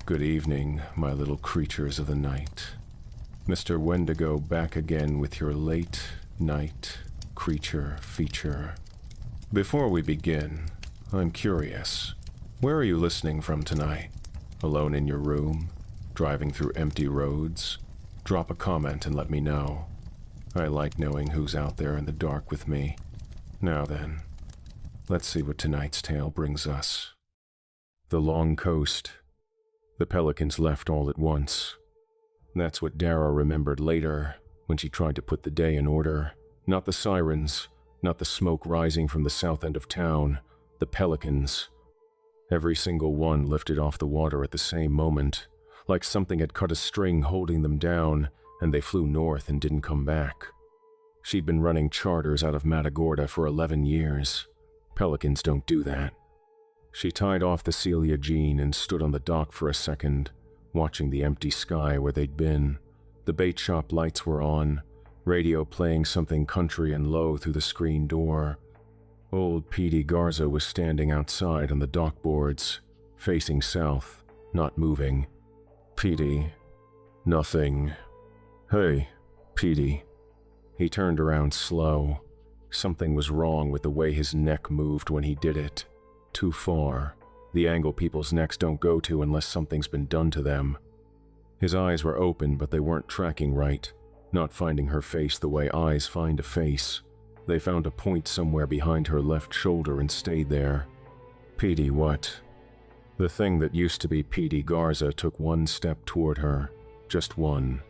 Good evening, my little creatures of the night. Mr. Wendigo back again with your late night creature feature. Before we begin, I'm curious. Where are you listening from tonight? Alone in your room? Driving through empty roads? Drop a comment and let me know. I like knowing who's out there in the dark with me. Now then, let's see what tonight's tale brings us. The long coast. The pelicans left all at once. That's what Dara remembered later, when she tried to put the day in order. Not the sirens, not the smoke rising from the south end of town, the pelicans. Every single one lifted off the water at the same moment, like something had cut a string holding them down, and they flew north and didn't come back. She'd been running charters out of Matagorda for 11 years. Pelicans don't do that. She tied off the Celia Jean and stood on the dock for a second, watching the empty sky where they'd been. The bait shop lights were on, radio playing something country and low through the screen door. Old Petey Garza was standing outside on the dock boards, facing south, not moving. Petey. Nothing. Hey, Petey. He turned around slow. Something was wrong with the way his neck moved when he did it. Too far. The angle people's necks don't go to unless something's been done to them. His eyes were open, but they weren't tracking right, not finding her face the way eyes find a face. They found a point somewhere behind her left shoulder and stayed there. Petey what? The thing that used to be Petey Garza took one step toward her. Just one.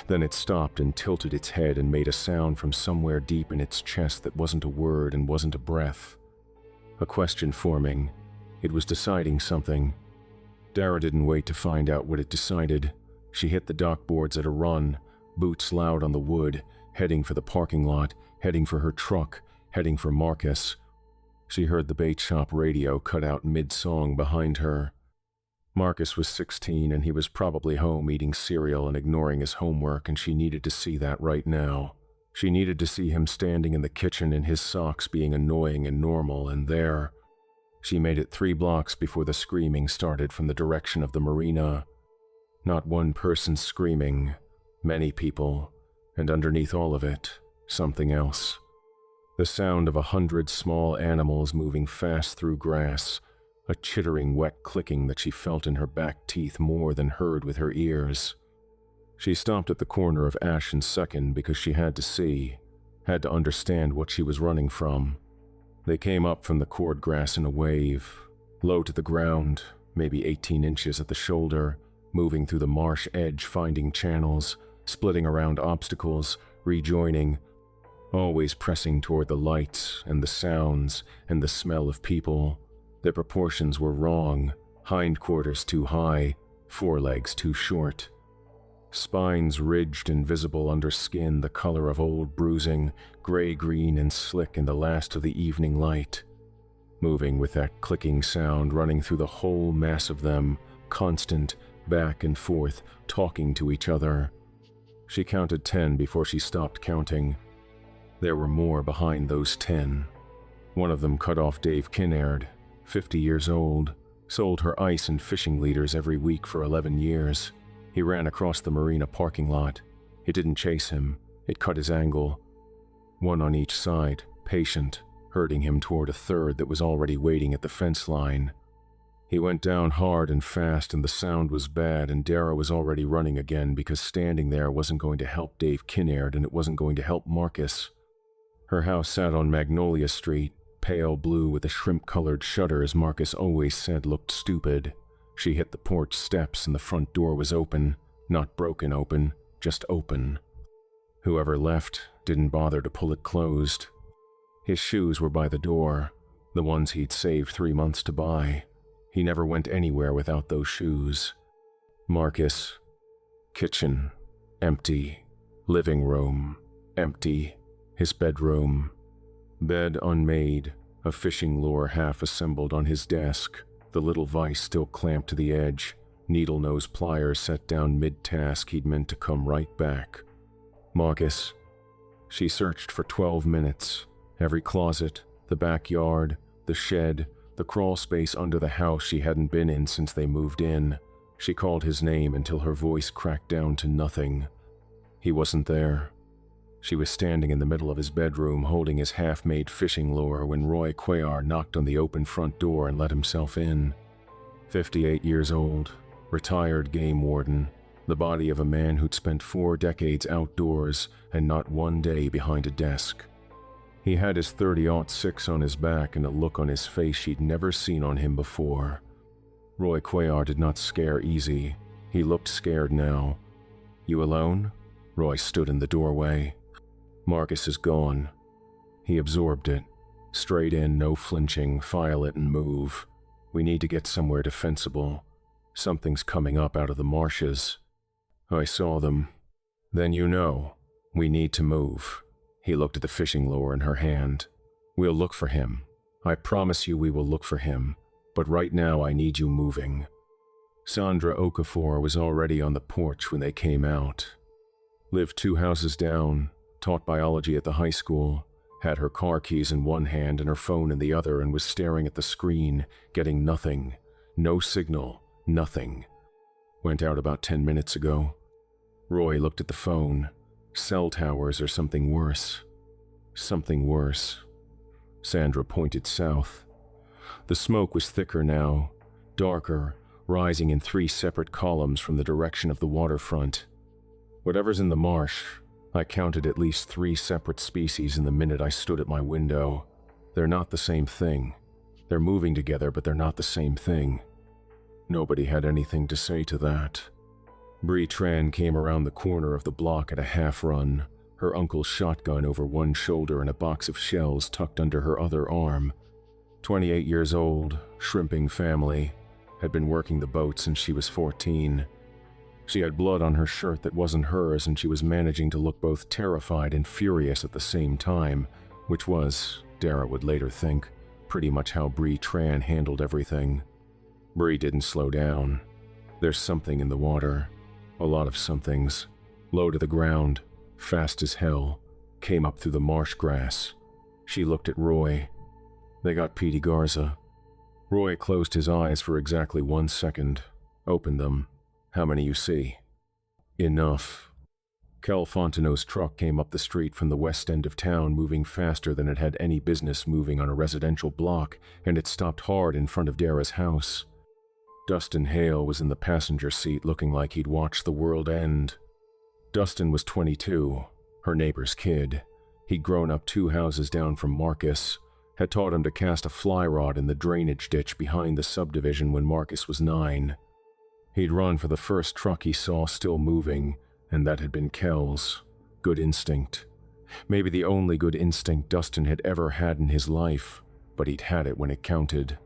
Then it stopped and tilted its head and made a sound from somewhere deep in its chest that wasn't a word and wasn't a breath. A question forming. It was deciding something. Dara didn't wait to find out what it decided. She hit the dock boards at a run, boots loud on the wood, heading for the parking lot, heading for her truck, heading for Marcus. She heard the bait shop radio cut out mid-song behind her. Marcus was 16 and he was probably home eating cereal and ignoring his homework, and she needed to see that right now. She needed to see him standing in the kitchen in his socks being annoying and normal, and there. She made it 3 blocks before the screaming started from the direction of the marina. Not one person screaming, many people, and underneath all of it, something else. The sound of 100 small animals moving fast through grass, a chittering wet clicking that she felt in her back teeth more than heard with her ears. She stopped at the corner of Ash and 2nd because she had to see, had to understand what she was running from. They came up from the cord grass in a wave, low to the ground, maybe 18 inches at the shoulder, moving through the marsh edge, finding channels, splitting around obstacles, rejoining, always pressing toward the lights and the sounds and the smell of people. Their proportions were wrong, hindquarters too high, forelegs too short. Spines ridged and visible under skin the color of old bruising, gray-green and slick in the last of the evening light. Moving with that clicking sound running through the whole mass of them, constant, back and forth, talking to each other. She counted 10 before she stopped counting. There were more behind those 10. One of them cut off Dave Kinnaird, 50 years old, sold her ice and fishing leaders every week for 11 years. He ran across the marina parking lot. It didn't chase him. It cut his angle. One on each side, patient, herding him toward a third that was already waiting at the fence line. He went down hard and fast, and the sound was bad, and Dara was already running again because standing there wasn't going to help Dave Kinnaird, and it wasn't going to help Marcus. Her house sat on Magnolia Street, pale blue with a shrimp-colored shutters Marcus always said looked stupid. She hit the porch steps and the front door was open, not broken open, just open. Whoever left didn't bother to pull it closed. His shoes were by the door, the ones he'd saved 3 months to buy. He never went anywhere without those shoes. Marcus. Kitchen. Empty. Living room. Empty. His bedroom. Bed unmade, a fishing lure half assembled on his desk. The little vise still clamped to the edge, needle-nose pliers set down mid-task he'd meant to come right back. Marcus. She searched for 12 minutes. Every closet, the backyard, the shed, the crawl space under the house she hadn't been in since they moved in. She called his name until her voice cracked down to nothing. He wasn't there. She was standing in the middle of his bedroom holding his half-made fishing lure when Roy Cuellar knocked on the open front door and let himself in. 58 years old, retired game warden, the body of a man who'd spent 4 decades outdoors and not one day behind a desk. He had his .30-06 on his back and a look on his face she'd never seen on him before. Roy Cuellar did not scare easy. He looked scared now. "You alone?" Roy stood in the doorway. "Marcus is gone." He absorbed it. Straight in, no flinching, file it and move. "We need to get somewhere defensible. Something's coming up out of the marshes." "I saw them." "Then you know. We need to move." He looked at the fishing lure in her hand. "We'll look for him. I promise you we will look for him. But right now I need you moving." Sandra Okafor was already on the porch when they came out. Lived 2 houses down, taught biology at the high school, had her car keys in one hand and her phone in the other, and was staring at the screen, getting nothing. No signal, nothing. Went out about 10 minutes ago. Roy looked at the phone. Cell towers or something worse. Something worse. Sandra pointed south. The smoke was thicker now, darker, rising in 3 separate columns from the direction of the waterfront. "Whatever's in the marsh," I counted at least 3 separate species in the minute I stood at my window. "They're not the same thing. They're moving together, but they're not the same thing." Nobody had anything to say to that. Bree Tran came around the corner of the block at a half-run, her uncle's shotgun over one shoulder and a box of shells tucked under her other arm. 28 years old, shrimping family, had been working the boat since she was 14. She had blood on her shirt that wasn't hers, and she was managing to look both terrified and furious at the same time, which was, Dara would later think, pretty much how Bree Tran handled everything. Bree didn't slow down. There's something in the water. A lot of somethings. Low to the ground, fast as hell, came up through the marsh grass. She looked at Roy. "They got Petey Garza." Roy closed his eyes for exactly 1 second, opened them. "How many you see?" "Enough." Cal Fontenot's truck came up the street from the west end of town, moving faster than it had any business moving on a residential block, and it stopped hard in front of Dara's house. Dustin Hale was in the passenger seat looking like he'd watched the world end. Dustin was 22, her neighbor's kid. He'd grown up 2 houses down from Marcus, had taught him to cast a fly rod in the drainage ditch behind the subdivision when Marcus was 9. He'd run for the first truck he saw still moving, and that had been Kel's. Good instinct. Maybe the only good instinct Dustin had ever had in his life, but he'd had it when it counted.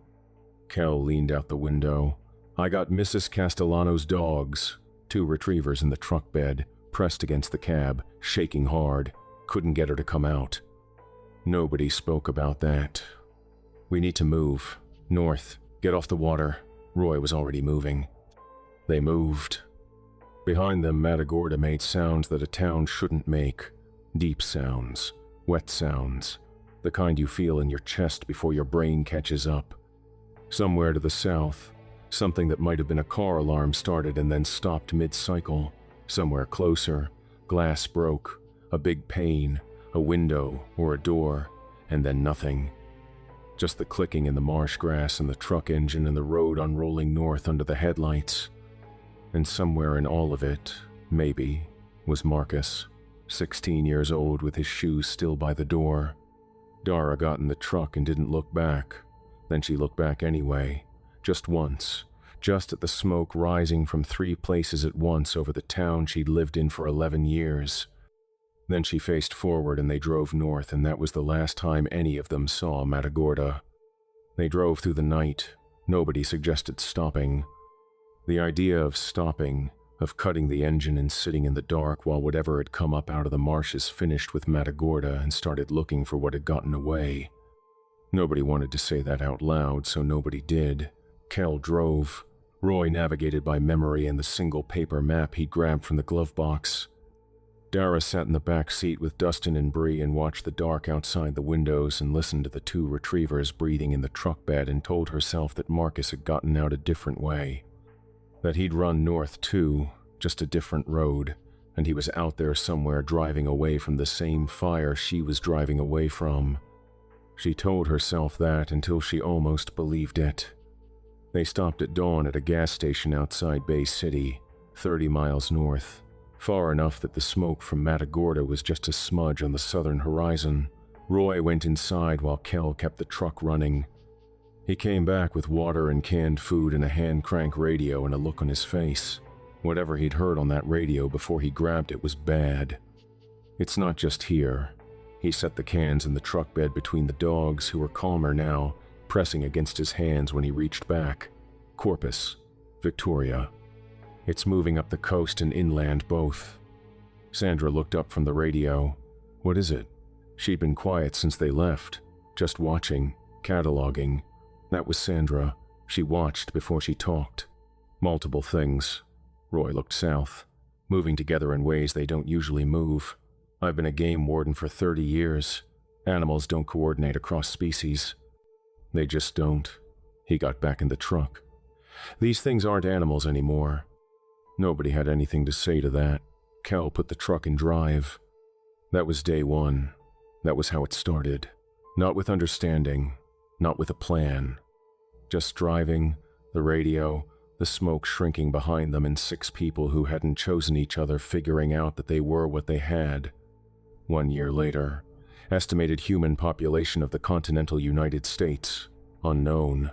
Kel leaned out the window. "I got Mrs. Castellano's dogs." 2 retrievers in the truck bed, pressed against the cab, shaking hard. Couldn't get her to come out. Nobody spoke about that. "We need to move. North. Get off the water." Roy was already moving. They moved. Behind them, Matagorda made sounds that a town shouldn't make. Deep sounds. Wet sounds. The kind you feel in your chest before your brain catches up. Somewhere to the south, something that might have been a car alarm started and then stopped mid-cycle. Somewhere closer, glass broke, a big pane, a window or a door, and then nothing. Just the clicking in the marsh grass and the truck engine and the road unrolling north under the headlights. And somewhere in all of it, maybe, was Marcus, 16 years old with his shoes still by the door. Dara got in the truck and didn't look back. Then she looked back anyway. Just once, just at the smoke rising from 3 places at once over the town she'd lived in for 11 years. Then she faced forward and they drove north, and that was the last time any of them saw Matagorda. They drove through the night. Nobody suggested stopping. The idea of stopping, of cutting the engine and sitting in the dark while whatever had come up out of the marshes finished with Matagorda and started looking for what had gotten away. Nobody wanted to say that out loud, so nobody did. Kel drove. Roy navigated by memory and the single paper map he'd grabbed from the glove box. Dara sat in the back seat with Dustin and Bree and watched the dark outside the windows and listened to the 2 retrievers breathing in the truck bed and told herself that Marcus had gotten out a different way. That he'd run north too, just a different road, and he was out there somewhere driving away from the same fire she was driving away from. She told herself that until she almost believed it. They stopped at dawn at a gas station outside Bay City, 30 miles north, far enough that the smoke from Matagorda was just a smudge on the southern horizon. Roy went inside while Kel kept the truck running. He came back with water and canned food and a hand-crank radio and a look on his face. Whatever he'd heard on that radio before he grabbed it was bad. It's not just here. He set the cans in the truck bed between the dogs, who were calmer now, pressing against his hands when he reached back. Corpus, Victoria. It's moving up the coast and inland both. Sandra looked up from the radio. What is it? She'd been quiet since they left, just watching, cataloging. That was Sandra. She watched before she talked. Multiple things. Roy looked south, moving together in ways they don't usually move. I've been a game warden for 30 years. Animals don't coordinate across species. They just don't. He got back in the truck. These things aren't animals anymore. Nobody had anything to say to that. Kel put the truck in drive. That was day one. That was how it started. Not with understanding, not with a plan. Just driving, the radio, the smoke shrinking behind them, and 6 people who hadn't chosen each other figuring out that they were what they had. 1 year later, estimated human population of the continental United States, unknown.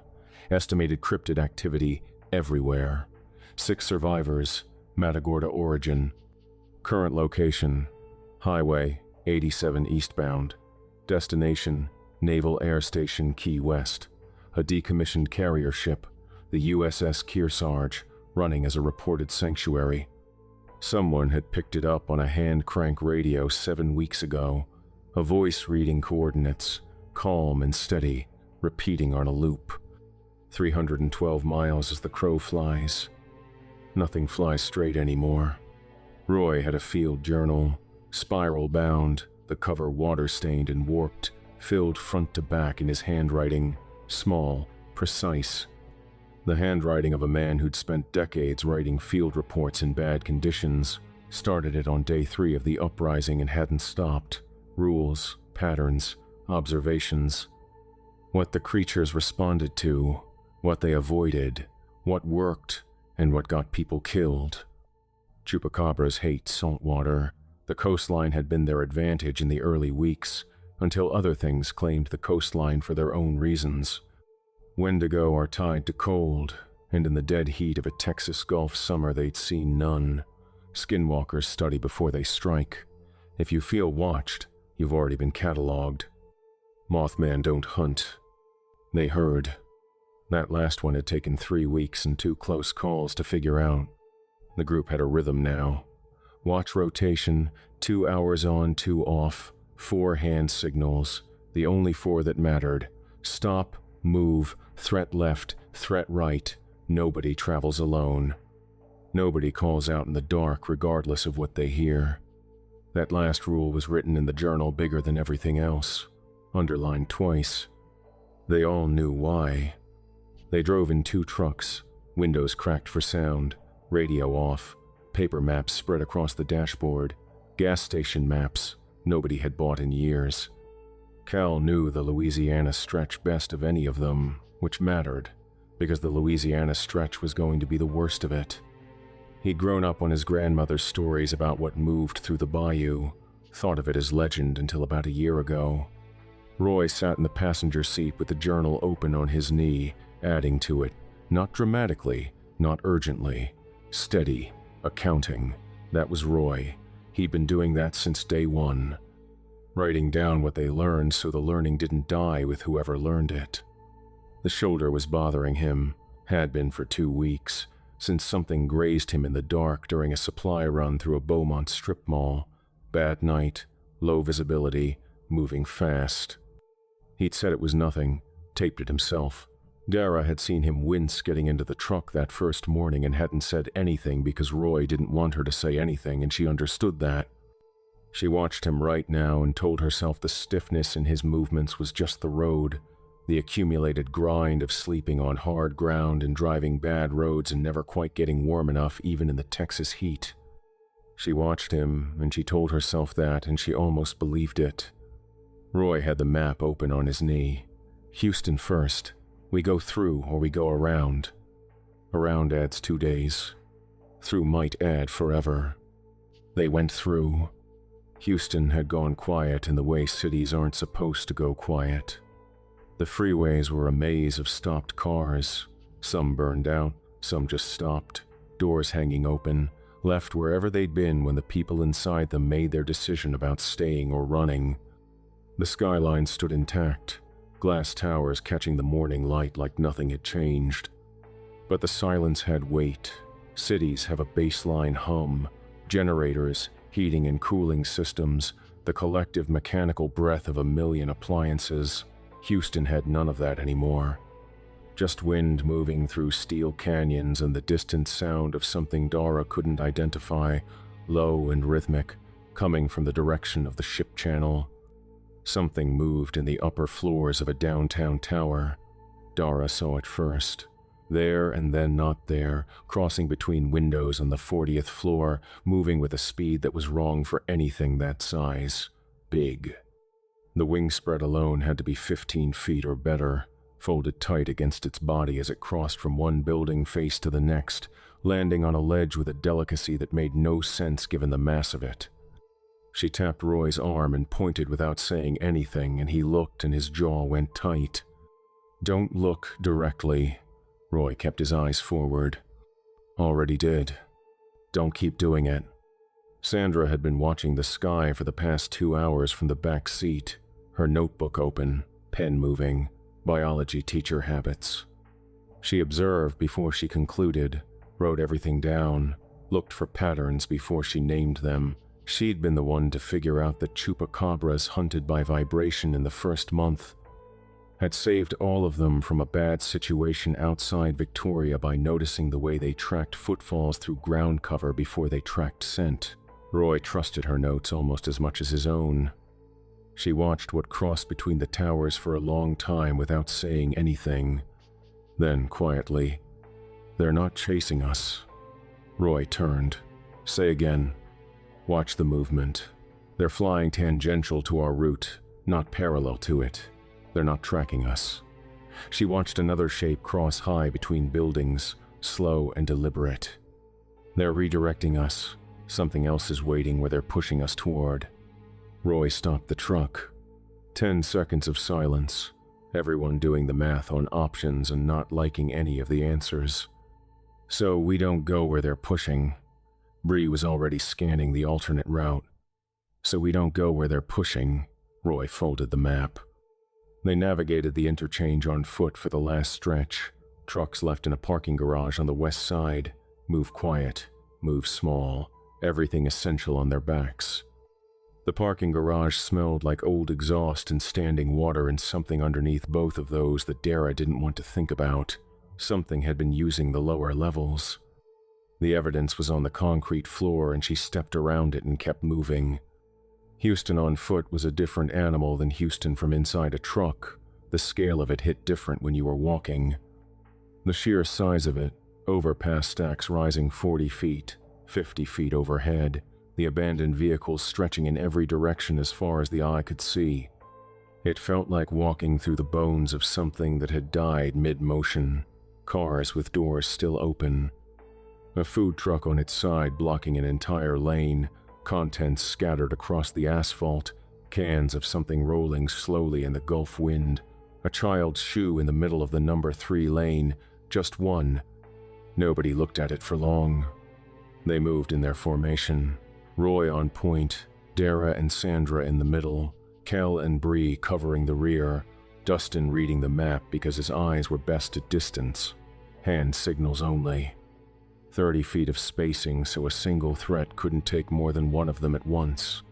Estimated cryptid activity everywhere. 6 survivors, Matagorda origin. Current location, Highway 87 eastbound. Destination, Naval Air Station Key West. A decommissioned carrier ship, the USS Kearsarge, running as a reported sanctuary. Someone had picked it up on a hand-crank radio 7 weeks ago. A voice reading coordinates, calm and steady, repeating on a loop. 312 miles as the crow flies. Nothing flies straight anymore. Roy had a field journal, spiral-bound, the cover water-stained and warped, filled front to back in his handwriting, small, precise. The handwriting of a man who'd spent decades writing field reports in bad conditions, started it on day 3 of the uprising and hadn't stopped. Rules, patterns, observations. What the creatures responded to, what they avoided, what worked, and what got people killed. Chupacabras hate salt water. The coastline had been their advantage in the early weeks, until other things claimed the coastline for their own reasons. Wendigo are tied to cold, and in the dead heat of a Texas Gulf summer they'd seen none. Skinwalkers study before they strike. If you feel watched, you've already been cataloged. Mothman don't hunt. They heard. That last one had taken 3 weeks and 2 close calls to figure out. The group had a rhythm now. Watch rotation, 2 hours on, 2 off, 4 hand signals, the only 4 that mattered. Stop, move, threat left, threat right. Nobody travels alone. Nobody calls out in the dark regardless of what they hear. That last rule was written in the journal bigger than everything else, underlined twice. They all knew why. They drove in 2 trucks, windows cracked for sound, radio off, paper maps spread across the dashboard, gas station maps nobody had bought in years. Cal knew the Louisiana stretch best of any of them, which mattered, because the Louisiana stretch was going to be the worst of it. He'd grown up on his grandmother's stories about what moved through the bayou, thought of it as legend until about a year ago. Roy sat in the passenger seat with the journal open on his knee, adding to it, not dramatically, not urgently, steady, accounting. That was Roy. He'd been doing that since day 1. Writing down what they learned so the learning didn't die with whoever learned it. The shoulder was bothering him, had been for 2 weeks, since something grazed him in the dark during a supply run through a Beaumont strip mall. Bad night, low visibility, moving fast. He'd said it was nothing, taped it himself. Dara had seen him wince getting into the truck that first morning and hadn't said anything because Roy didn't want her to say anything, and she understood that. She watched him right now and told herself the stiffness in his movements was just the road. The accumulated grind of sleeping on hard ground and driving bad roads and never quite getting warm enough even in the Texas heat. She watched him, and she told herself that, and she almost believed it. Roy had the map open on his knee. Houston first. We go through or we go around. Around adds 2 days. Through might add forever. They went through. Houston had gone quiet in the way cities aren't supposed to go quiet. The freeways were a maze of stopped cars. Some burned out, some just stopped, doors hanging open, left wherever they'd been when the people inside them made their decision about staying or running. The skyline stood intact, glass towers catching the morning light like nothing had changed. But the silence had weight. Cities have a baseline hum, generators, heating and cooling systems, the collective mechanical breath of a million appliances. Houston had none of that anymore. Just wind moving through steel canyons and the distant sound of something Dara couldn't identify, low and rhythmic, coming from the direction of the ship channel. Something moved in the upper floors of a downtown tower. Dara saw it first. There and then not there, crossing between windows on the 40th floor, moving with a speed that was wrong for anything that size. Big. The wingspread alone had to be 15 feet or better, folded tight against its body as it crossed from one building face to the next, landing on a ledge with a delicacy that made no sense given the mass of it. She tapped Roy's arm and pointed without saying anything, and he looked and his jaw went tight. "Don't look directly." Roy kept his eyes forward. "Already did. Don't keep doing it." Sandra had been watching the sky for the past 2 hours from the back seat, her notebook open, pen moving, biology teacher habits. She observed before she concluded, wrote everything down, looked for patterns before she named them. She'd been the one to figure out that chupacabras hunted by vibration in the first month. Had saved all of them from a bad situation outside Victoria by noticing the way they tracked footfalls through ground cover before they tracked scent. Roy trusted her notes almost as much as his own. She watched what crossed between the towers for a long time without saying anything. Then, quietly, "They're not chasing us." Roy turned. "Say again." "Watch the movement. They're flying tangential to our route, not parallel to it. They're not tracking us." She watched another shape cross high between buildings, slow and deliberate. "They're redirecting us. Something else is waiting where they're pushing us toward." Roy stopped the truck. 10 seconds of silence, everyone doing the math on options and not liking any of the answers. "So we don't go where they're pushing." Bree was already scanning the alternate route. "So we don't go where they're pushing." Roy folded the map. They navigated the interchange on foot for the last stretch. Trucks left in a parking garage on the west side. Move quiet, move small, everything essential on their backs. The parking garage smelled like old exhaust and standing water, and something underneath both of those that Dara didn't want to think about. Something had been using the lower levels. The evidence was on the concrete floor, and she stepped around it and kept moving. Houston on foot was a different animal than Houston from inside a truck. The scale of it hit different when you were walking. The sheer size of it, overpass stacks rising 40 feet, 50 feet overhead, the abandoned vehicles stretching in every direction as far as the eye could see. It felt like walking through the bones of something that had died mid-motion, cars with doors still open. A food truck on its side blocking an entire lane, contents scattered across the asphalt, cans of something rolling slowly in the Gulf wind, a child's shoe in the middle of the number 3 lane, just one. Nobody looked at it for long. They moved in their formation, Roy on point, Dara and Sandra in the middle, Kel and Bree covering the rear, Dustin reading the map because his eyes were best at distance, hand signals only. 30 feet of spacing so a single threat couldn't take more than one of them at once.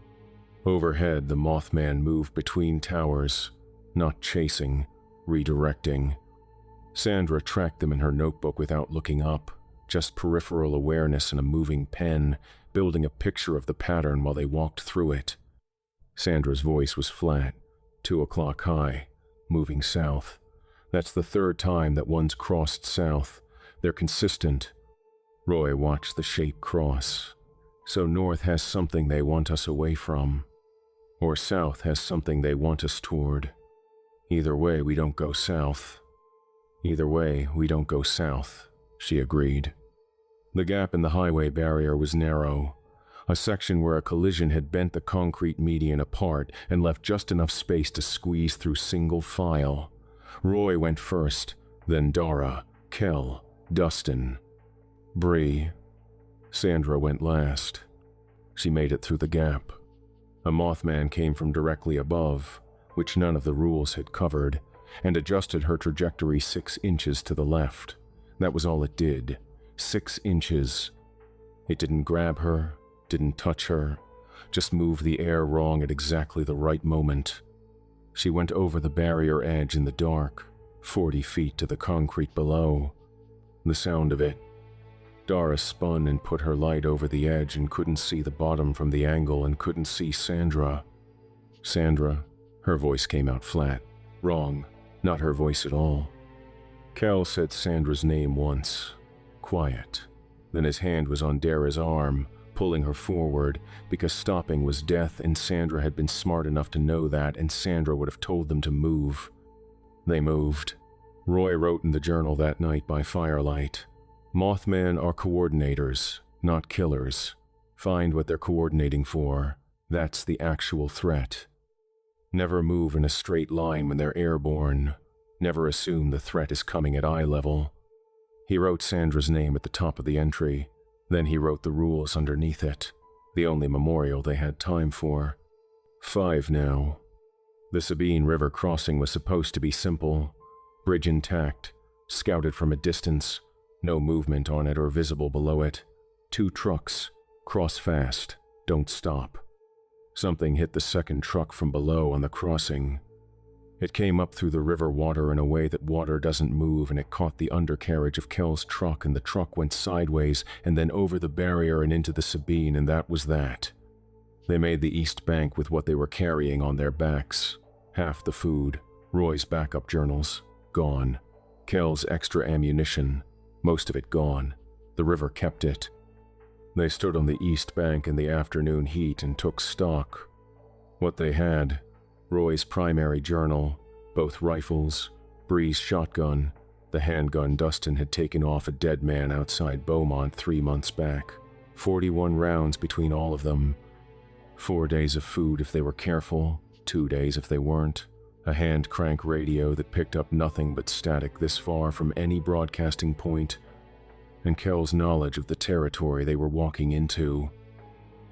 Overhead, the Mothman moved between towers, not chasing, redirecting. Sandra tracked them in her notebook without looking up, just peripheral awareness and a moving pen, building a picture of the pattern while they walked through it. Sandra's voice was flat, 2 o'clock high, moving south, That's the third time that one's crossed south. They're consistent. Roy watched the shape cross. So north has something they want us away from. Or south has something they want us toward. Either way, we don't go south. Either way, we don't go south, she agreed. The gap in the highway barrier was narrow, a section where a collision had bent the concrete median apart and left just enough space to squeeze through single file. Roy went first, then Dara, Kel, Dustin, Bree. Sandra went last. She made it through the gap. A Mothman came from directly above, which none of the rules had covered, and adjusted her trajectory 6 inches to the left. That was all it did. 6 inches. It didn't grab her, didn't touch her, just moved the air wrong at exactly the right moment. She went over the barrier edge in the dark, 40 feet to the concrete below. The sound of it. Dara spun and put her light over the edge and couldn't see the bottom from the angle and couldn't see Sandra. Sandra, her voice came out flat. Wrong, not her voice at all. Cal said Sandra's name once. Quiet. Then his hand was on Dara's arm, pulling her forward, because stopping was death and Sandra had been smart enough to know that, and Sandra would have told them to move. They moved. Roy wrote in the journal that night by firelight. Mothman are coordinators, not killers. Find what they're coordinating for. That's the actual threat. Never move in a straight line when they're airborne. Never assume the threat is coming at eye level. He wrote Sandra's name at the top of the entry. Then he wrote the rules underneath it, the only memorial they had time for. 5 now. The Sabine River crossing was supposed to be simple. Bridge intact, scouted from a distance, no movement on it or visible below it. 2 trucks, cross fast, don't stop. Something hit the second truck from below on the crossing. It came up through the river water in a way that water doesn't move, and it caught the undercarriage of Kel's truck, and the truck went sideways and then over the barrier and into the Sabine, and that was that. They made the east bank with what they were carrying on their backs. Half the food, Roy's backup journals, gone. Kel's extra ammunition, most of it gone. The river kept it. They stood on the east bank in the afternoon heat and took stock. What they had: Roy's primary journal, both rifles, Bree's shotgun, the handgun Dustin had taken off a dead man outside Beaumont 3 months back. 41 rounds between all of them. 4 days of food if they were careful, 2 days if they weren't. A hand-crank radio that picked up nothing but static this far from any broadcasting point, and Kel's knowledge of the territory they were walking into.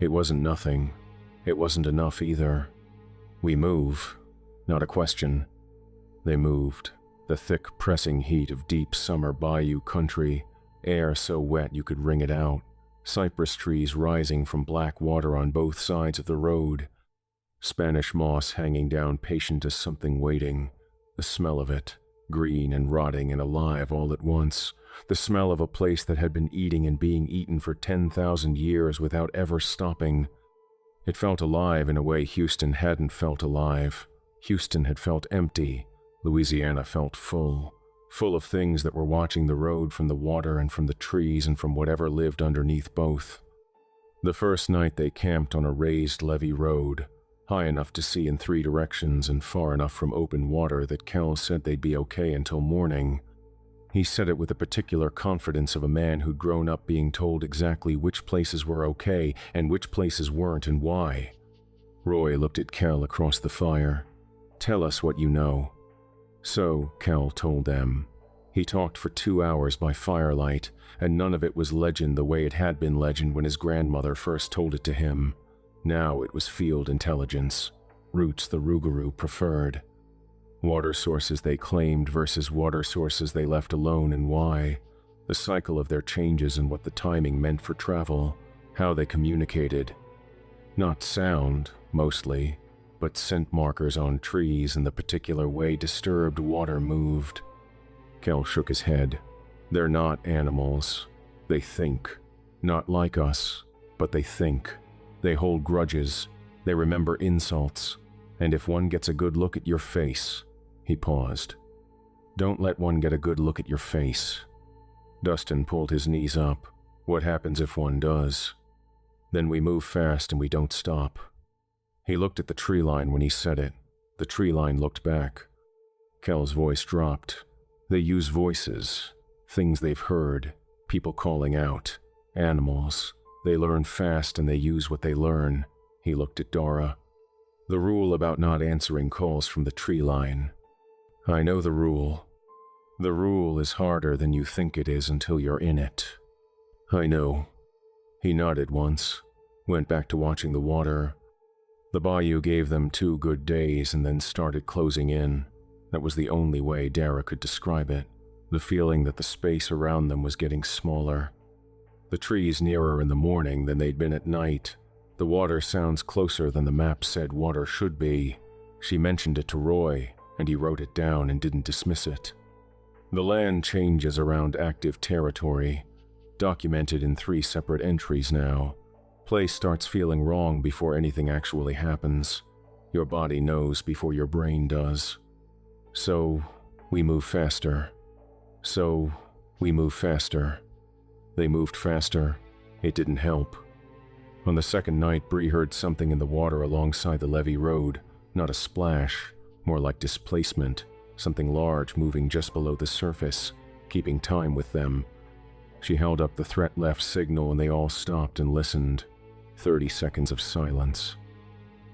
It wasn't nothing. It wasn't enough either. We move. Not a question. They moved. The thick, pressing heat of deep summer bayou country, air so wet you could wring it out, cypress trees rising from black water on both sides of the road, Spanish moss hanging down patient as something waiting, the smell of it, green and rotting and alive all at once, the smell of a place that had been eating and being eaten for 10,000 years without ever stopping. It felt alive in a way Houston hadn't felt alive. Houston had felt empty. Louisiana felt full. Full of things that were watching the road from the water and from the trees and from whatever lived underneath both. The first night they camped on a raised levee road, high enough to see in 3 directions and far enough from open water that Kel said they'd be okay until morning. He said it with the particular confidence of a man who'd grown up being told exactly which places were okay and which places weren't and why. Roy looked at Kel across the fire. "Tell us what you know." So, Kel told them. He talked for 2 hours by firelight, and none of it was legend the way it had been legend when his grandmother first told it to him. Now it was field intelligence, routes the rougarou preferred. Water sources they claimed versus water sources they left alone and why. The cycle of their changes and what the timing meant for travel, how they communicated. Not sound, mostly, but scent markers on trees and the particular way disturbed water moved. Kel shook his head. They're not animals. They think. Not like us, but they think. They hold grudges. They remember insults. And if one gets a good look at your face... He paused. Don't let one get a good look at your face." Dustin pulled his knees up. "What happens if one does?" "Then we move fast and we don't stop." He looked at the tree line when he said it. The tree line looked back. Kel's voice dropped. "They use voices, things they've heard, people calling out, animals. They learn fast and they use what they learn." He looked at Dara. "The rule about not answering calls from the tree line. I know the rule. The rule is harder than you think it is until you're in it." "I know." He nodded once, went back to watching the water. The bayou gave them 2 good days and then started closing in. That was the only way Dara could describe it, the feeling that the space around them was getting smaller. The trees nearer in the morning than they'd been at night. The water sounds closer than the map said water should be. She mentioned it to Roy, and he wrote it down and didn't dismiss it. The land changes around active territory, documented in 3 separate entries now. Place starts feeling wrong before anything actually happens. Your body knows before your brain does. So, we move faster. So, we move faster. They moved faster. It didn't help. On the second night, Bree heard something in the water alongside the levee road. Not a splash, more like displacement. Something large moving just below the surface, keeping time with them. She held up the threat left signal and they all stopped and listened. 30 seconds of silence.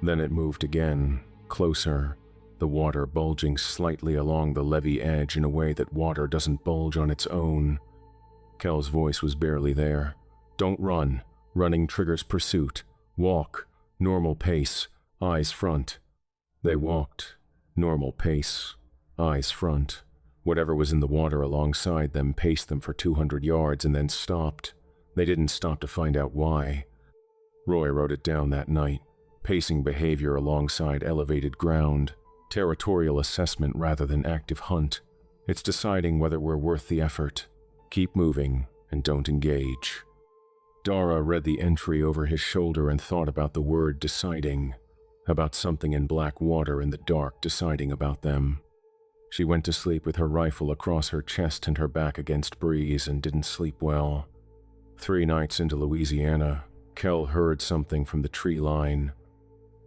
Then it moved again, closer, the water bulging slightly along the levee edge in a way that water doesn't bulge on its own. Kel's voice was barely there. "Don't run. Running triggers pursuit. Walk. Normal pace. Eyes front." They walked. Normal pace. Eyes front. Whatever was in the water alongside them paced them for 200 yards and then stopped. They didn't stop to find out why. Roy wrote it down that night. Pacing behavior alongside elevated ground. Territorial assessment rather than active hunt. It's deciding whether we're worth the effort. Keep moving and don't engage. Dara read the entry over his shoulder and thought about the word deciding. About something in black water in the dark deciding about them. She went to sleep with her rifle across her chest and her back against Breeze and didn't sleep well. 3 nights into Louisiana, Kel heard something from the tree line.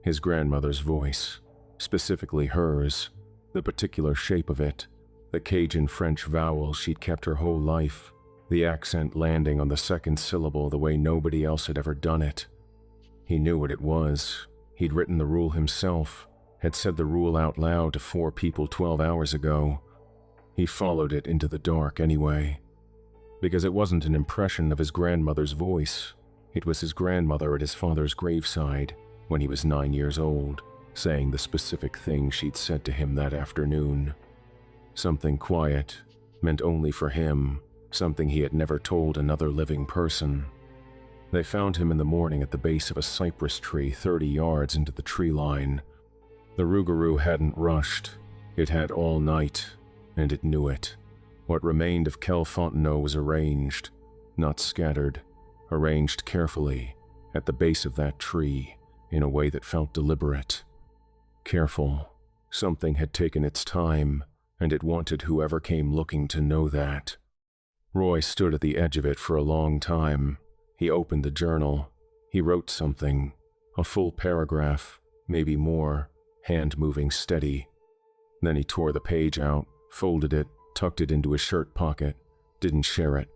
His grandmother's voice, specifically hers, the particular shape of it, the Cajun French vowel she'd kept her whole life, the accent landing on the second syllable the way nobody else had ever done it. He knew what it was. He'd written the rule himself, had said the rule out loud to 4 people 12 hours ago. He followed it into the dark anyway. Because it wasn't an impression of his grandmother's voice. It was his grandmother at his father's graveside, when he was 9 years old, saying the specific thing she'd said to him that afternoon. Something quiet, meant only for him, something he had never told another living person. They found him in the morning at the base of a cypress tree 30 yards into the tree line. The rougarou hadn't rushed. It had all night, and it knew it. What remained of Kel Fontenot was arranged, not scattered, arranged carefully, at the base of that tree, in a way that felt deliberate. Careful. Something had taken its time, and it wanted whoever came looking to know that. Roy stood at the edge of it for a long time. He opened the journal. He wrote something, a full paragraph, maybe more, hand moving steady. Then he tore the page out, folded it, tucked it into his shirt pocket, didn't share it.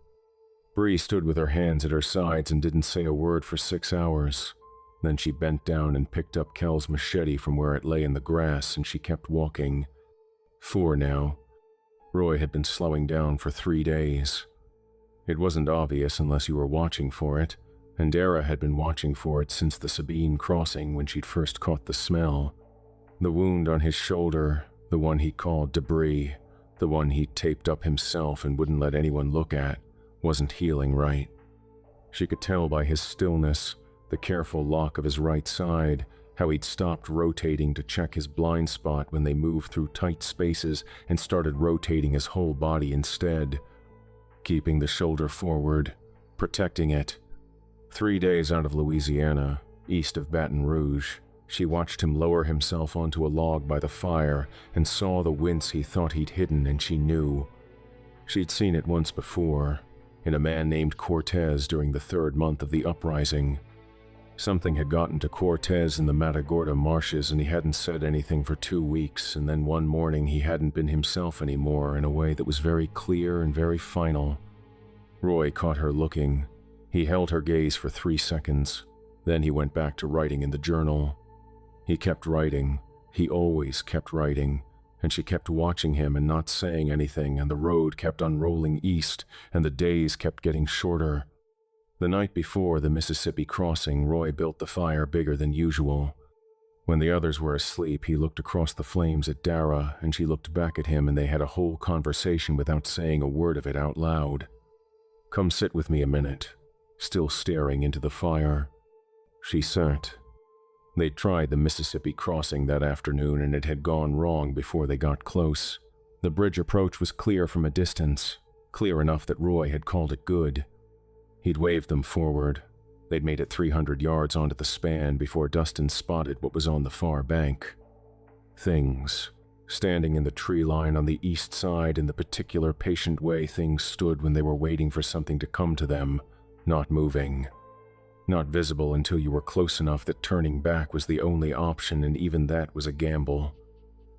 Bree stood with her hands at her sides and didn't say a word for 6 hours. Then she bent down and picked up Kel's machete from where it lay in the grass, and she kept walking. 4 now. Roy had been slowing down for 3 days. It wasn't obvious unless you were watching for it, and Dara had been watching for it since the Sabine crossing when she'd first caught the smell. The wound on his shoulder, the one he called debris, the one he'd taped up himself and wouldn't let anyone look at, wasn't healing right. She could tell by his stillness, the careful lock of his right side, how he'd stopped rotating to check his blind spot when they moved through tight spaces and started rotating his whole body instead, keeping the shoulder forward, protecting it. 3 days out of Louisiana, east of Baton Rouge, She watched him lower himself onto a log by the fire and saw the wince he thought he'd hidden, and she knew. She'd seen it once before, in a man named Cortez during the 3rd month of the uprising. Something had gotten to Cortez in the Matagorda marshes, and he hadn't said anything for 2 weeks, and then one morning he hadn't been himself anymore in a way that was very clear and very final. Roy caught her looking. He held her gaze for 3 seconds. Then he went back to writing in the journal. He kept writing. He always kept writing. And she kept watching him and not saying anything, and the road kept unrolling east, and the days kept getting shorter. The night before the Mississippi crossing, Roy built the fire bigger than usual. When the others were asleep, he looked across the flames at Dara, and she looked back at him, and they had a whole conversation without saying a word of it out loud. "Come sit with me a minute," still staring into the fire. She sat. They'd tried the Mississippi crossing that afternoon, and it had gone wrong before they got close. The bridge approach was clear from a distance, clear enough that Roy had called it good. He'd waved them forward. They'd made it 300 yards onto the span before Dustin spotted what was on the far bank. Things, standing in the tree line on the east side in the particular patient way things stood when they were waiting for something to come to them, not moving. Not visible until you were close enough that turning back was the only option, and even that was a gamble.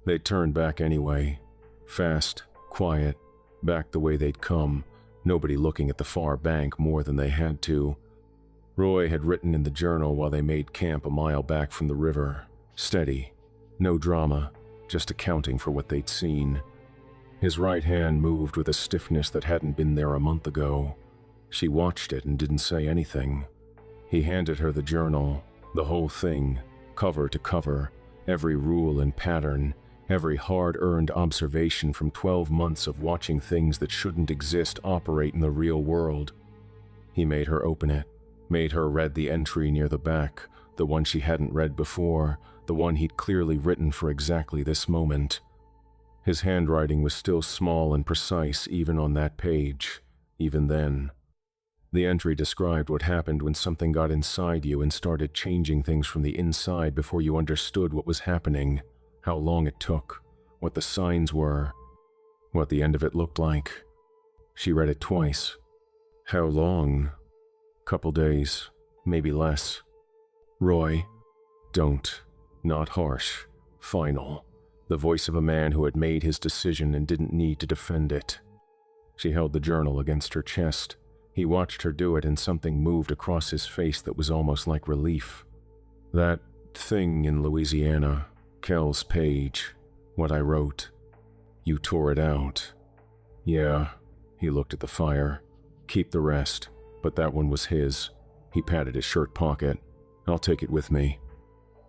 They turned back anyway. Fast, quiet, back the way they'd come, nobody looking at the far bank more than they had to. Roy had written in the journal while they made camp a mile back from the river. Steady. No drama, just accounting for what they'd seen. His right hand moved with a stiffness that hadn't been there a month ago. She watched it and didn't say anything. He handed her the journal, the whole thing, cover to cover, every rule and pattern, every hard-earned observation from 12 months of watching things that shouldn't exist operate in the real world. He made her open it, made her read the entry near the back, the one she hadn't read before, the one he'd clearly written for exactly this moment. His handwriting was still small and precise even on that page, even then. The entry described what happened when something got inside you and started changing things from the inside before you understood what was happening, how long it took, what the signs were, what the end of it looked like. She read it twice. How long? Couple days, maybe less. Roy, don't. Not harsh. Final. The voice of a man who had made his decision and didn't need to defend it. She held the journal against her chest. He watched her do it, and something moved across his face that was almost like relief. That thing in Louisiana, Kel's page, what I wrote. You tore it out. Yeah. He looked at the fire. Keep the rest, but that one was his. He patted his shirt pocket. I'll take it with me.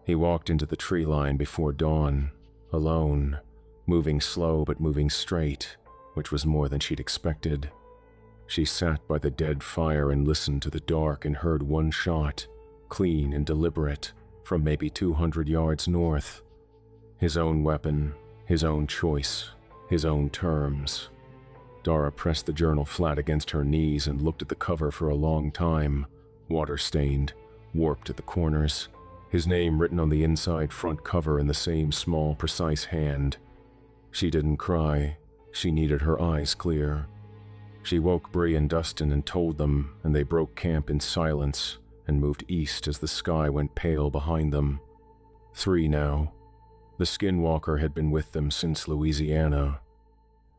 He walked into the tree line before dawn, alone, moving slow but moving straight, which was more than she'd expected. She sat by the dead fire and listened to the dark and heard one shot, clean and deliberate, from maybe 200 yards north. His own weapon, his own choice, his own terms. Dara pressed the journal flat against her knees and looked at the cover for a long time, water-stained, warped at the corners, his name written on the inside front cover in the same small, precise hand. She didn't cry. She needed her eyes clear. She woke Bree and Dustin and told them, and they broke camp in silence and moved east as the sky went pale behind them. 3 now. The skinwalker had been with them since Louisiana.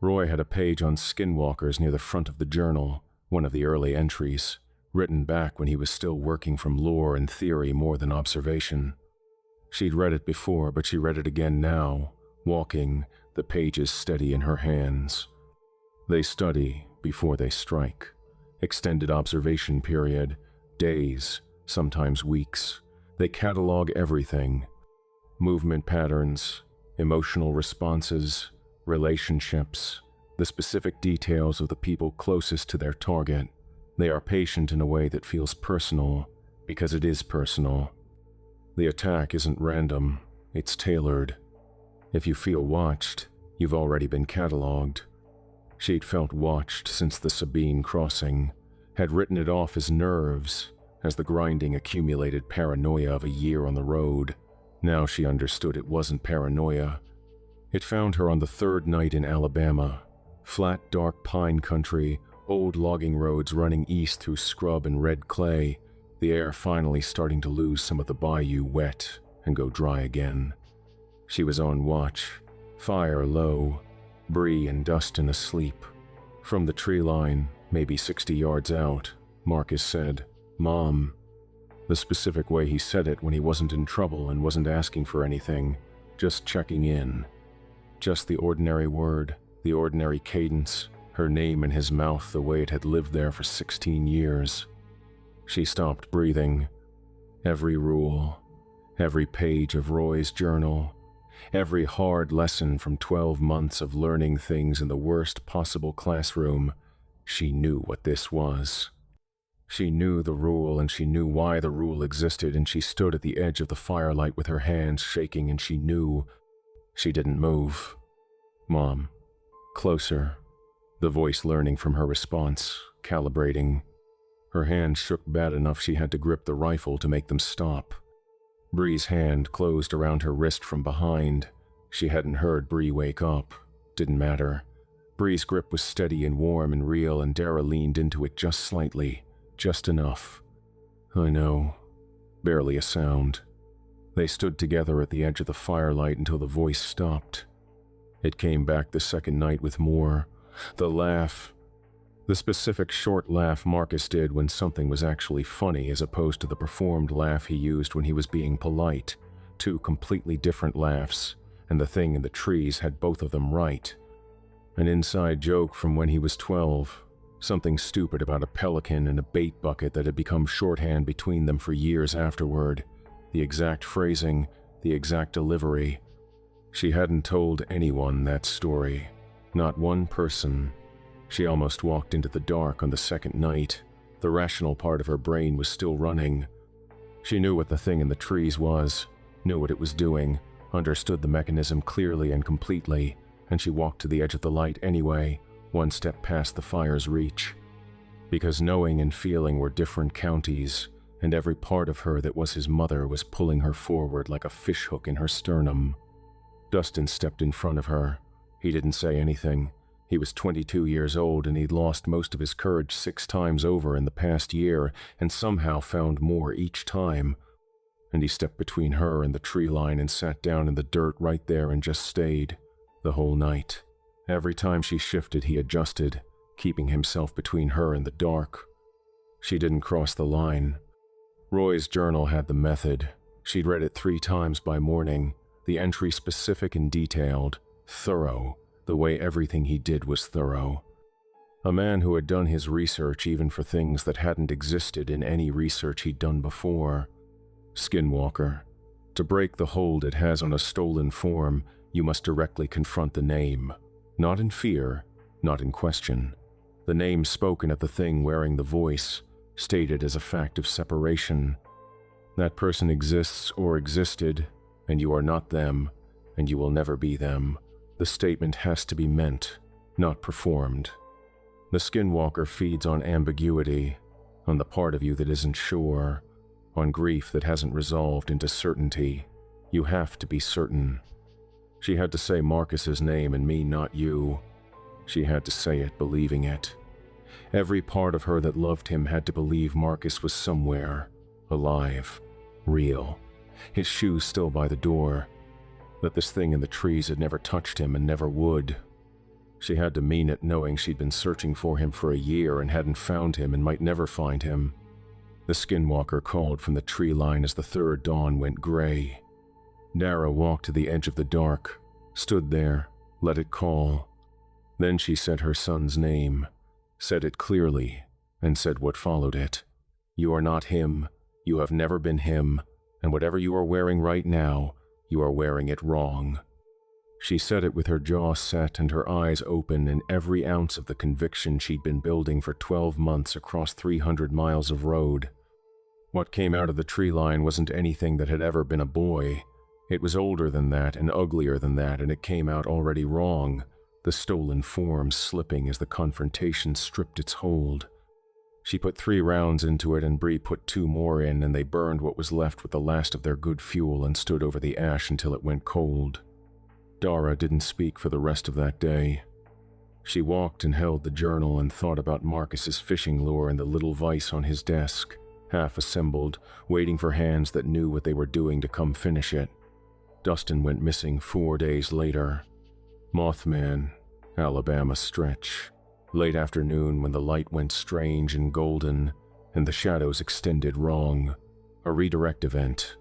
Roy had a page on skinwalkers near the front of the journal, one of the early entries, written back when he was still working from lore and theory more than observation. She'd read it before, but she read it again now, walking, the pages steady in her hands. They study before they strike. Extended observation period, days, sometimes weeks. They catalog everything. Movement patterns, emotional responses, relationships, the specific details of the people closest to their target. They are patient in a way that feels personal, because it is personal. The attack isn't random, it's tailored. If you feel watched, you've already been cataloged. She'd felt watched since the Sabine crossing, had written it off as nerves, as the grinding accumulated paranoia of a year on the road. Now she understood it wasn't paranoia. It found her on the third night in Alabama. Flat, dark pine country, old logging roads running east through scrub and red clay, the air finally starting to lose some of the bayou wet and go dry again. She was on watch, fire low, Bree and Dustin asleep. From the tree line, maybe 60 yards out, Marcus said, "Mom." The specific way he said it when he wasn't in trouble and wasn't asking for anything, just checking in. Just the ordinary word, the ordinary cadence, her name in his mouth the way it had lived there for 16 years. She stopped breathing. Every rule, every page of Roy's journal, every hard lesson from 12 months of learning things in the worst possible classroom, she knew what this was. She knew the rule and she knew why the rule existed, and she stood at the edge of the firelight with her hands shaking, and she knew. She didn't move. "Mom, closer." The voice learning from her response, calibrating. Her hands shook bad enough she had to grip the rifle to make them stop. Bree's hand closed around her wrist from behind. She hadn't heard Bree wake up. Didn't matter. Bree's grip was steady and warm and real, and Dara leaned into it just slightly, just enough. "I know." Barely a sound. They stood together at the edge of the firelight until the voice stopped. It came back the second night with more. The laugh. The specific short laugh Marcus did when something was actually funny, as opposed to the performed laugh he used when he was being polite. Two completely different laughs, and the thing in the trees had both of them right. An inside joke from when he was 12. Something stupid about a pelican and a bait bucket that had become shorthand between them for years afterward. The exact phrasing, the exact delivery. She hadn't told anyone that story. Not one person. She almost walked into the dark on the second night. The rational part of her brain was still running. She knew what the thing in the trees was, knew what it was doing, understood the mechanism clearly and completely, and she walked to the edge of the light anyway, one step past the fire's reach. Because knowing and feeling were different counties, and every part of her that was his mother was pulling her forward like a fishhook in her sternum. Dustin stepped in front of her. He didn't say anything. He was 22 years old, and he'd lost most of his courage 6 times over in the past year, and somehow found more each time. And he stepped between her and the tree line and sat down in the dirt right there and just stayed, the whole night. Every time she shifted, he adjusted, keeping himself between her and the dark. She didn't cross the line. Roy's journal had the method. She'd read it 3 times by morning, the entry specific and detailed, thorough, the way everything he did was thorough. A man who had done his research even for things that hadn't existed in any research he'd done before. Skinwalker. To break the hold it has on a stolen form, you must directly confront the name. Not in fear, not in question. The name spoken at the thing wearing the voice, stated as a fact of separation. That person exists or existed, and you are not them, and you will never be them. The statement has to be meant, not performed. The Skinwalker feeds on ambiguity, on the part of you that isn't sure, on grief that hasn't resolved into certainty. You have to be certain. She had to say Marcus's name and me, not you. She had to say it, believing it. Every part of her that loved him had to believe Marcus was somewhere, alive, real, his shoes still by the door, that this thing in the trees had never touched him and never would. She had to mean it, knowing she'd been searching for him for a year and hadn't found him and might never find him. The Skinwalker called from the tree line as the third dawn went gray. Dara walked to the edge of the dark, stood there, let it call. Then she said her son's name, said it clearly, and said what followed it. You are not him, you have never been him, and whatever you are wearing right now, you are wearing it wrong. She said it with her jaw set and her eyes open, and every ounce of the conviction she'd been building for 12 months across 300 miles of road. What came out of the tree line wasn't anything that had ever been a boy. It was older than that and uglier than that, and it came out already wrong, the stolen form slipping as the confrontation stripped its hold. She put 3 rounds into it and Bree put 2 more in, and they burned what was left with the last of their good fuel and stood over the ash until it went cold. Dara didn't speak for the rest of that day. She walked and held the journal and thought about Marcus's fishing lure and the little vise on his desk, half assembled, waiting for hands that knew what they were doing to come finish it. Dustin went missing 4 days later. Mothman, Alabama stretch. Late afternoon when the light went strange and golden and the shadows extended wrong. A redirect event.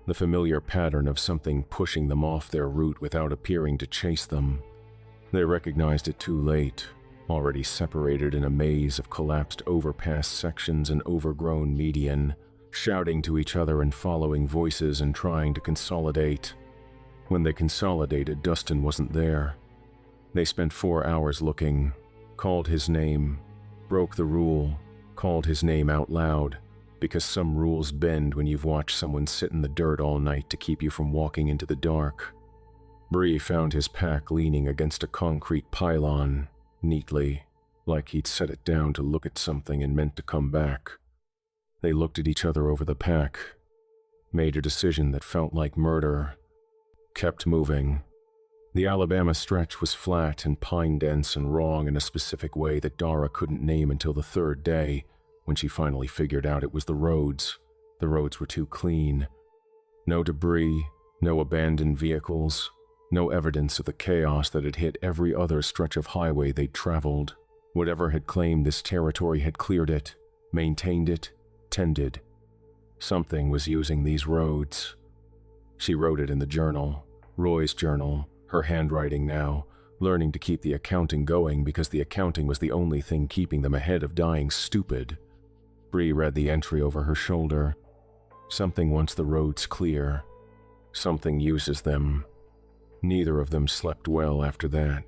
The familiar pattern of something pushing them off their route without appearing to chase them. They recognized it too late, already separated in a maze of collapsed overpass sections and overgrown median, shouting to each other and following voices and trying to consolidate. When they consolidated, Dustin wasn't there. They spent 4 hours looking, called his name, broke the rule, called his name out loud, because some rules bend when you've watched someone sit in the dirt all night to keep you from walking into the dark. Bree found his pack leaning against a concrete pylon, neatly, like he'd set it down to look at something and meant to come back. They looked at each other over the pack, made a decision that felt like murder, kept moving. The Alabama stretch was flat and pine-dense and wrong in a specific way that Dara couldn't name until the 3rd day, when she finally figured out it was the roads. The roads were too clean. No debris, no abandoned vehicles, no evidence of the chaos that had hit every other stretch of highway they'd traveled. Whatever had claimed this territory had cleared it, maintained it, tended. Something was using these roads. She wrote it in the journal, Roy's journal, her handwriting now, learning to keep the accounting going because the accounting was the only thing keeping them ahead of dying stupid. Bree read the entry over her shoulder. Something wants the roads clear. Something uses them. Neither of them slept well after that.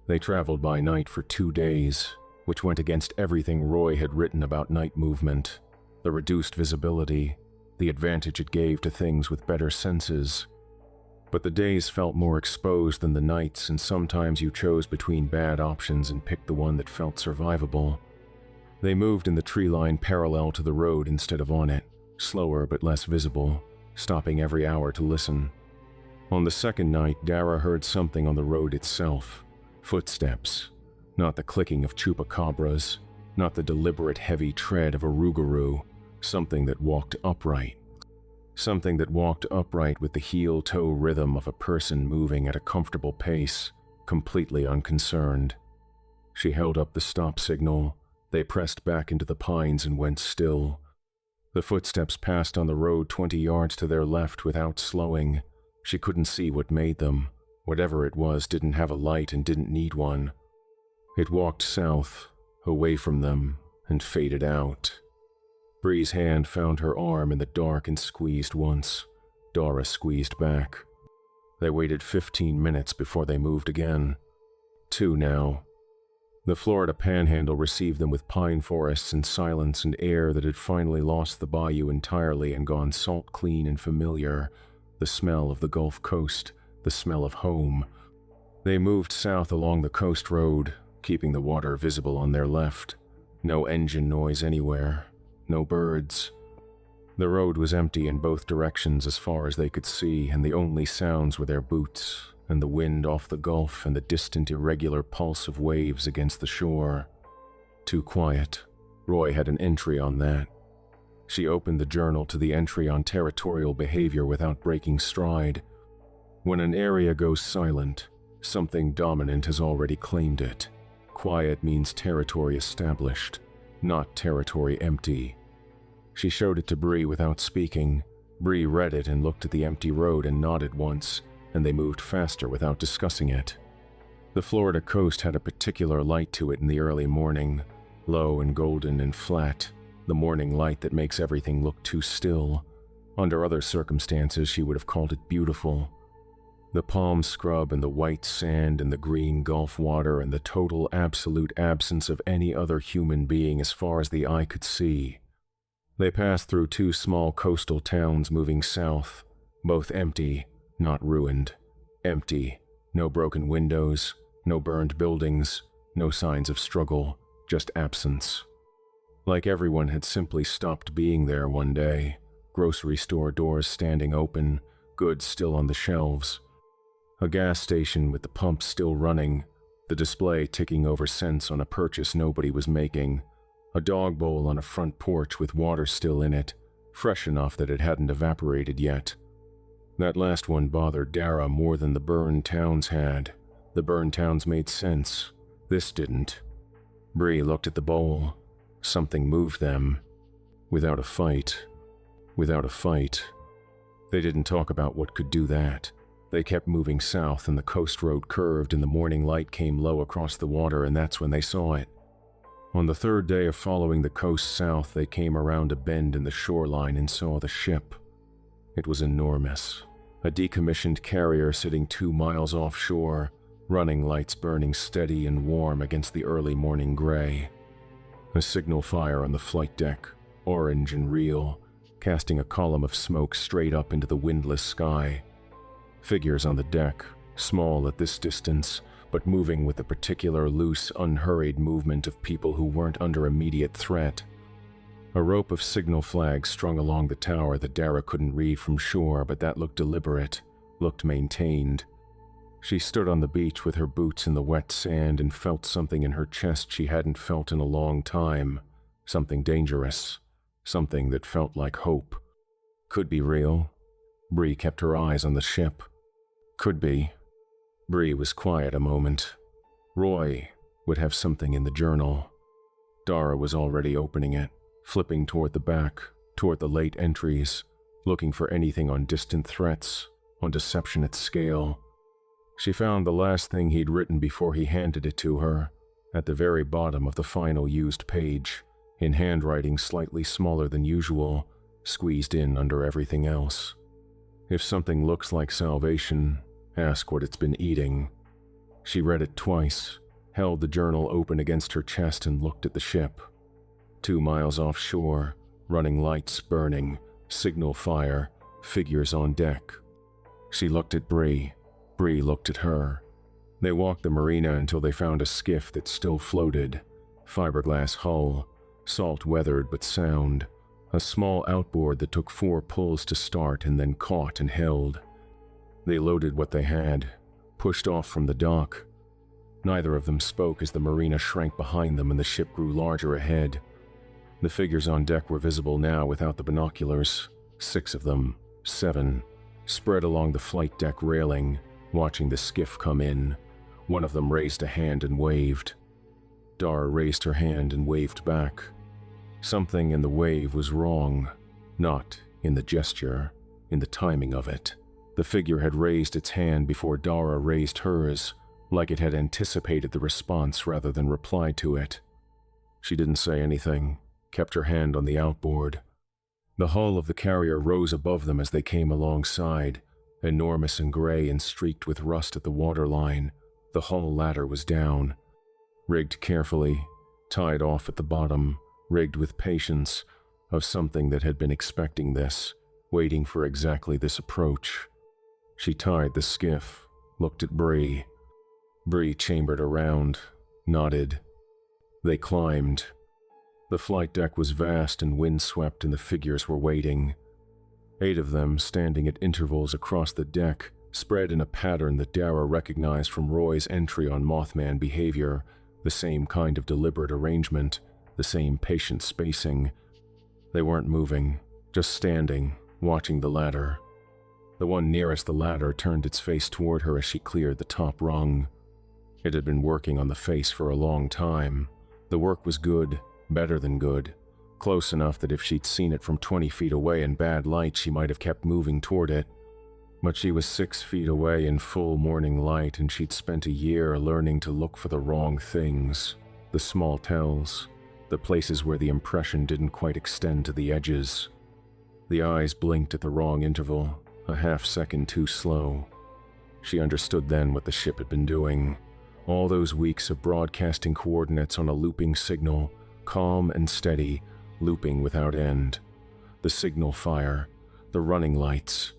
They traveled by night for 2 days, which went against everything Roy had written about night movement, the reduced visibility, the advantage it gave to things with better senses. But the days felt more exposed than the nights, and sometimes you chose between bad options and picked the one that felt survivable. They moved in the tree line parallel to the road instead of on it, slower but less visible, stopping every hour to listen. On the 2nd night, Dara heard something on the road itself. Footsteps. Not the clicking of chupacabras, not the deliberate heavy tread of a rougarou. Something that walked upright. Something that walked upright with the heel-toe rhythm of a person moving at a comfortable pace, completely unconcerned. She held up the stop signal. They pressed back into the pines and went still. The footsteps passed on the road 20 yards to their left without slowing. She couldn't see what made them. Whatever it was didn't have a light and didn't need one. It walked south, away from them, and faded out. Bree's hand found her arm in the dark and squeezed once. Dara squeezed back. They waited 15 minutes before they moved again. 2 now. The Florida Panhandle received them with pine forests and silence and air that had finally lost the bayou entirely and gone salt clean and familiar. The smell of the Gulf Coast, the smell of home. They moved south along the coast road, keeping the water visible on their left. No engine noise anywhere. No birds. The road was empty in both directions as far as they could see, and the only sounds were their boots, and the wind off the Gulf and the distant irregular pulse of waves against the shore. Too quiet. Roy had an entry on that. She opened the journal to the entry on territorial behavior without breaking stride. When an area goes silent, something dominant has already claimed it. Quiet means territory established, not territory empty. She showed it to Bree without speaking. Bree read it and looked at the empty road and nodded once, and they moved faster without discussing it. The Florida coast had a particular light to it in the early morning, low and golden and flat, the morning light that makes everything look too still. Under other circumstances, she would have called it beautiful. The palm scrub and the white sand and the green Gulf water and the total absolute absence of any other human being as far as the eye could see. They passed through 2 small coastal towns moving south, both empty, not ruined. Empty. No broken windows, no burned buildings, no signs of struggle, just absence. Like everyone had simply stopped being there one day, grocery store doors standing open, goods still on the shelves. A gas station with the pumps still running, the display ticking over cents on a purchase nobody was making, a dog bowl on a front porch with water still in it, fresh enough that it hadn't evaporated yet. That last one bothered Dara more than the burned towns had. The burned towns made sense. This didn't. Bree looked at the bowl. Something moved them. Without a fight. Without a fight. They didn't talk about what could do that. They kept moving south and the coast road curved and the morning light came low across the water, and that's when they saw it. On the third day of following the coast south, they came around a bend in the shoreline and saw the ship. It was enormous. A decommissioned carrier sitting 2 miles offshore, running lights burning steady and warm against the early morning gray. A signal fire on the flight deck, orange and real, casting a column of smoke straight up into the windless sky. Figures on the deck, small at this distance, but moving with the particular loose, unhurried movement of people who weren't under immediate threat. A rope of signal flags strung along the tower that Dara couldn't read from shore, but that looked deliberate, looked maintained. She stood on the beach with her boots in the wet sand and felt something in her chest she hadn't felt in a long time. Something dangerous. Something that felt like hope. Could be real. Bree kept her eyes on the ship. Could be. Bree was quiet a moment. Roy would have something in the journal. Dara was already opening it, flipping toward the back, toward the late entries, looking for anything on distant threats, on deception at scale. She found the last thing he'd written before he handed it to her, at the very bottom of the final used page, in handwriting slightly smaller than usual, squeezed in under everything else. If something looks like salvation, ask what it's been eating. She read it twice, held the journal open against her chest and looked at the ship. 2 miles offshore, running lights burning, signal fire, figures on deck. She looked at Bree. Bree looked at her. They walked the marina until they found a skiff that still floated. Fiberglass hull, salt weathered but sound. A small outboard that took 4 pulls to start and then caught and held. They loaded what they had, pushed off from the dock. Neither of them spoke as the marina shrank behind them and the ship grew larger ahead. The figures on deck were visible now without the binoculars. 6 of them, 7, spread along the flight deck railing, watching the skiff come in. One of them raised a hand and waved. Dara raised her hand and waved back. Something in the wave was wrong, not in the gesture, in the timing of it. The figure had raised its hand before Dara raised hers, like it had anticipated the response rather than replied to it. She didn't say anything, kept her hand on the outboard. The hull of the carrier rose above them as they came alongside, enormous and gray and streaked with rust at the waterline. The hull ladder was down, rigged carefully, tied off at the bottom, rigged with patience, of something that had been expecting this, waiting for exactly this approach. She tied the skiff, looked at Bree. Bree chambered around, nodded. They climbed. The flight deck was vast and windswept and the figures were waiting. 8 of them, standing at intervals across the deck, spread in a pattern that Dara recognized from Roy's entry on Mothman behavior, the same kind of deliberate arrangement, the same patient spacing. They weren't moving, just standing, watching the ladder. The one nearest the ladder turned its face toward her as she cleared the top rung. It had been working on the face for a long time. The work was good, better than good, close enough that if she'd seen it from 20 feet away in bad light, she might have kept moving toward it. But she was 6 feet away in full morning light, and she'd spent a year learning to look for the wrong things, the small tells, the places where the impression didn't quite extend to the edges. The eyes blinked at the wrong interval, a half-second too slow. She understood then what the ship had been doing. All those weeks of broadcasting coordinates on a looping signal, calm and steady, looping without end. The signal fire, the running lights,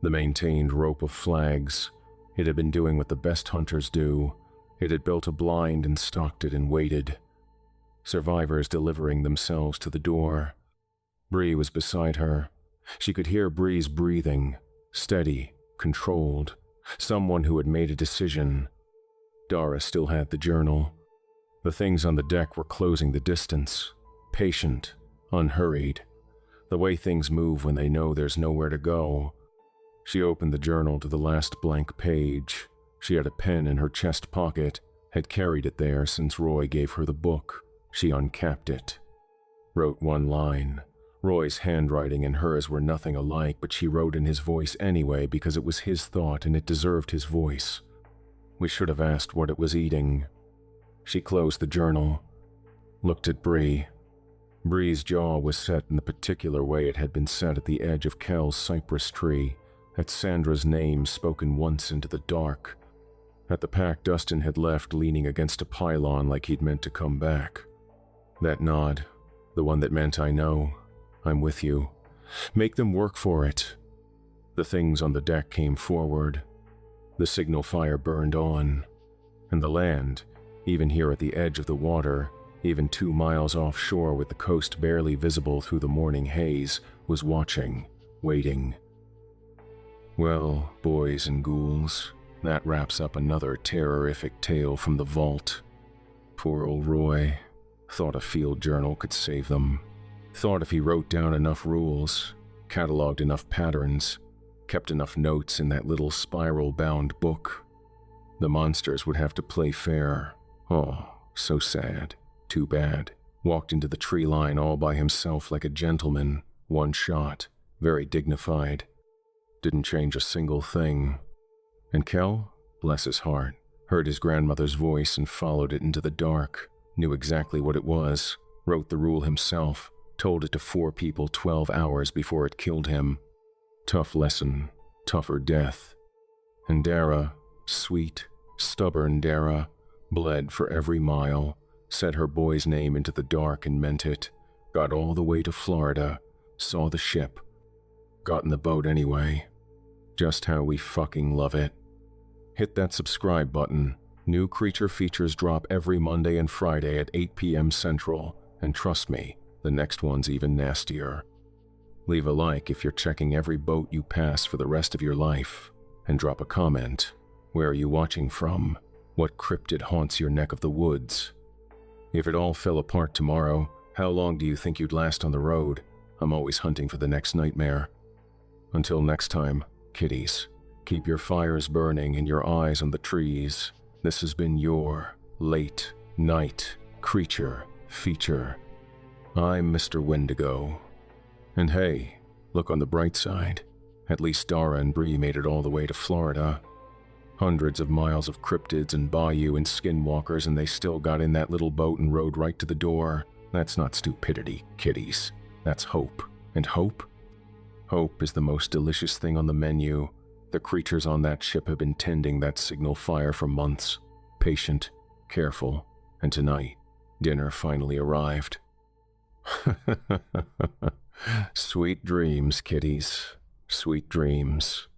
the maintained rope of flags. It had been doing what the best hunters do. It had built a blind and stalked it and waited. survivors delivering themselves to the door. Bree was beside her. She could hear Bree's breathing, steady, controlled, someone who had made a decision. Dara still had the journal. The things on the deck were closing the distance, patient, unhurried, the way things move when they know there's nowhere to go. She opened the journal to the last blank page. She had a pen in her chest pocket, had carried it there since Roy gave her the book. She uncapped it. Wrote one line. Roy's handwriting and hers were nothing alike, but she wrote in his voice anyway because it was his thought and it deserved his voice. We should have asked what it was eating. She closed the journal, looked at Bree. Bree's jaw was set in the particular way it had been set at the edge of Kel's cypress tree, at Sandra's name spoken once into the dark, at the pack Dustin had left leaning against a pylon like he'd meant to come back. That nod, the one that meant I know, I'm with you. Make them work for it. The things on the deck came forward. The signal fire burned on, and the land, even here at the edge of the water, even 2 miles offshore with the coast barely visible through the morning haze, was watching, waiting. Well, boys and ghouls, that wraps up another terrorific tale from the vault. Poor old Roy. Thought a field journal could save them. Thought if he wrote down enough rules, cataloged enough patterns, kept enough notes in that little spiral-bound book, the monsters would have to play fair. Oh, so sad. Too bad. Walked into the tree line all by himself like a gentleman, one shot, very dignified. Didn't change a single thing. And Kel, bless his heart, heard his grandmother's voice and followed it into the dark, knew exactly what it was, wrote the rule himself, told it to 4 people 12 hours before it killed him. Tough lesson, tougher death. And Dara, sweet, stubborn Dara, bled for every mile, said her boy's name into the dark and meant it, got all the way to Florida, saw the ship, got in the boat anyway. Just how we fucking love it. Hit that subscribe button. New creature features drop every Monday and Friday at 8 p.m. Central, and trust me, the next one's even nastier. Leave a like if you're checking every boat you pass for the rest of your life, and drop a comment. Where are you watching from? What cryptid haunts your neck of the woods? If it all fell apart tomorrow, how long do you think you'd last on the road? I'm always hunting for the next nightmare. Until next time, kiddies, keep your fires burning and your eyes on the trees. This has been your late night creature feature. I'm Mr. Wendigo. And hey, look on the bright side. At least Dara and Bree made it all the way to Florida. Hundreds of miles of cryptids and bayou and skinwalkers, and they still got in that little boat and rode right to the door. That's not stupidity, kiddies. That's hope. And hope? Hope is the most delicious thing on the menu. The creatures on that ship have been tending that signal fire for months. Patient, careful, and tonight, dinner finally arrived. Sweet dreams, kiddies. Sweet dreams.